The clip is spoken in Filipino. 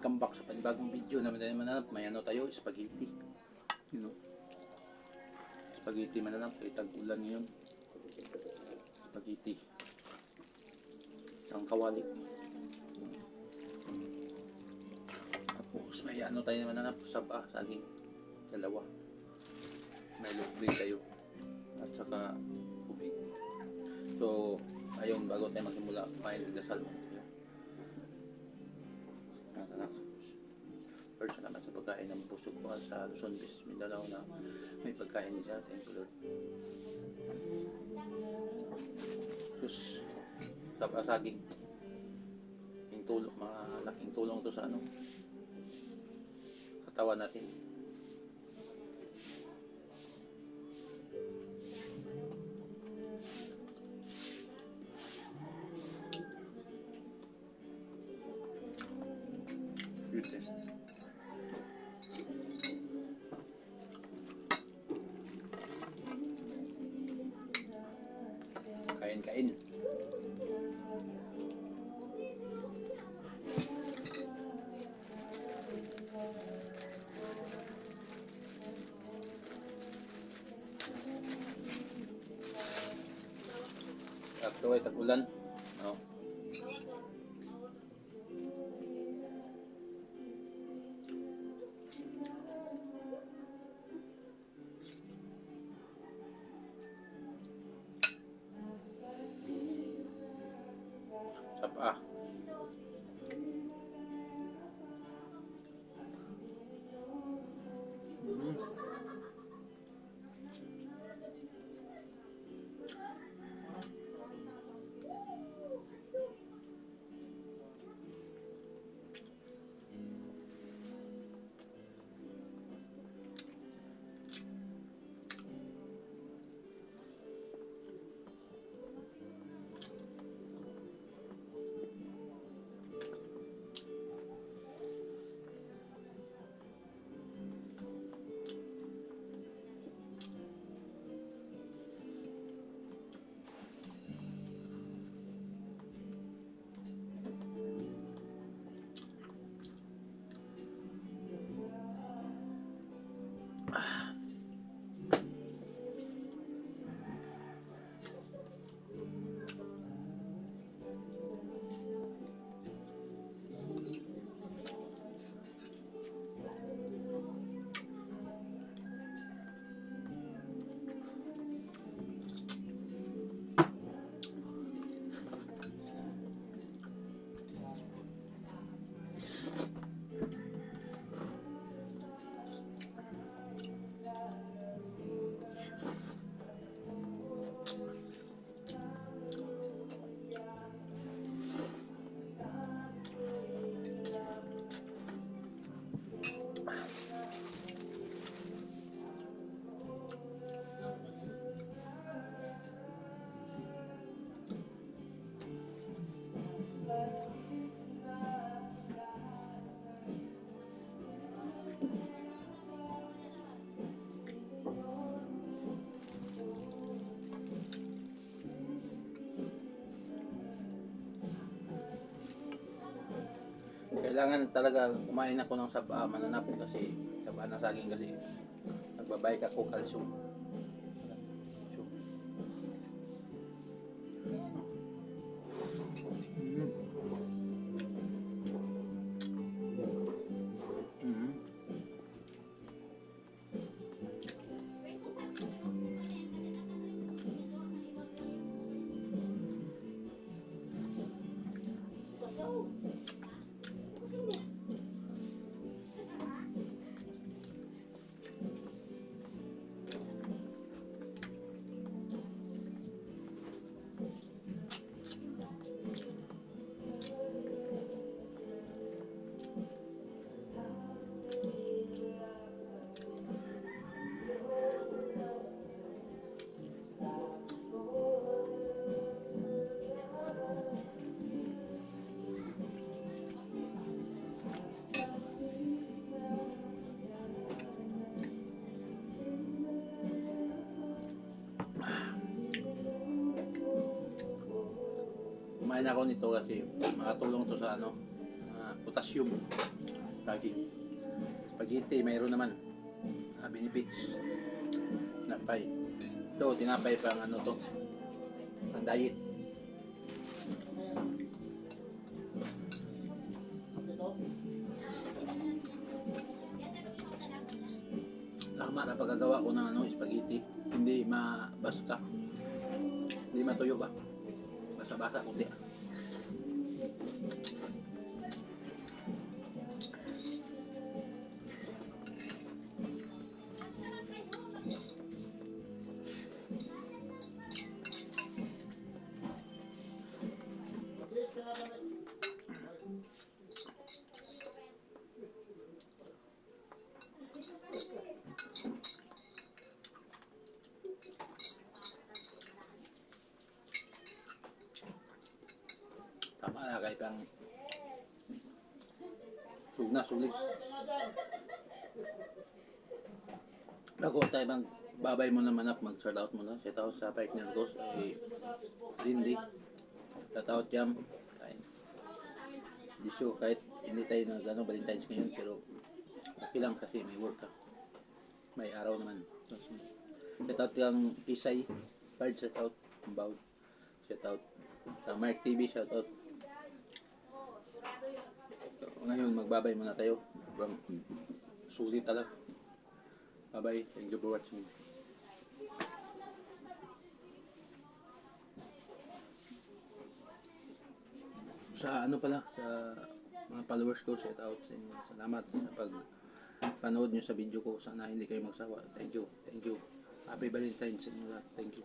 Welcome back sa panibagong video naman mananap. May ano tayo, spaghetti. You know? Spaghetti mananap, ay tag-ulan ngayon. Spaghetti. Isang kawali. Tapos may ano tayo mananap, saba, saging. Dalawa. May lukri tayo. At saka ubig. So, ayun, bago tayo magsimula, may dasal mo tayo. Lord, salamat sa pagkain ng pusog ko sa Luzon, Visayas, Mindanao na may pagkain din sa atin. Lord. Tapos, saging. Yung tulong, malaking tulong to sa ano, katawan natin. Good. Kain. Ito ay tag-ulan. No? Sapa. Kailangan talaga kumain ako ng saba, mananap kasi saba na saging kasi nagbabike ako calcium. Kumain ako nito kasi makatulong to sa ano, potassium. Saging. Spaghetti, mayroon naman. Benefits. Tinapay. Ito, tinapay pang ano to. Pang diet. Tama na pagkagawa ko ng ano, spaghetti. Hindi mabasta. Hindi matuyo ba? Basa-basa kunti. Tama na kahit ang sulig. Bago tayo babay mo naman up, mag-shout out mo na. Shout out sa partner ko, ay Lindy. Shout out Jam. Di sure, kahit hindi tayo nag Valentine's ngayon, pero okay lang kasi may work ka. May araw naman. Shout out kang Isay. Card shout out. About. Shout out. Sa Mark TV, shout out. So, ngayon magbabay muna tayo. Sulit talaga. Bye bye. Thank you for watching. Sa ano pala, sa mga followers ko, shout out sa inyo. Salamat sa panood nyo sa video ko. Sana hindi kayo magsawa. Thank you. Thank you. Happy Valentine's sa inyo lahat. Thank you.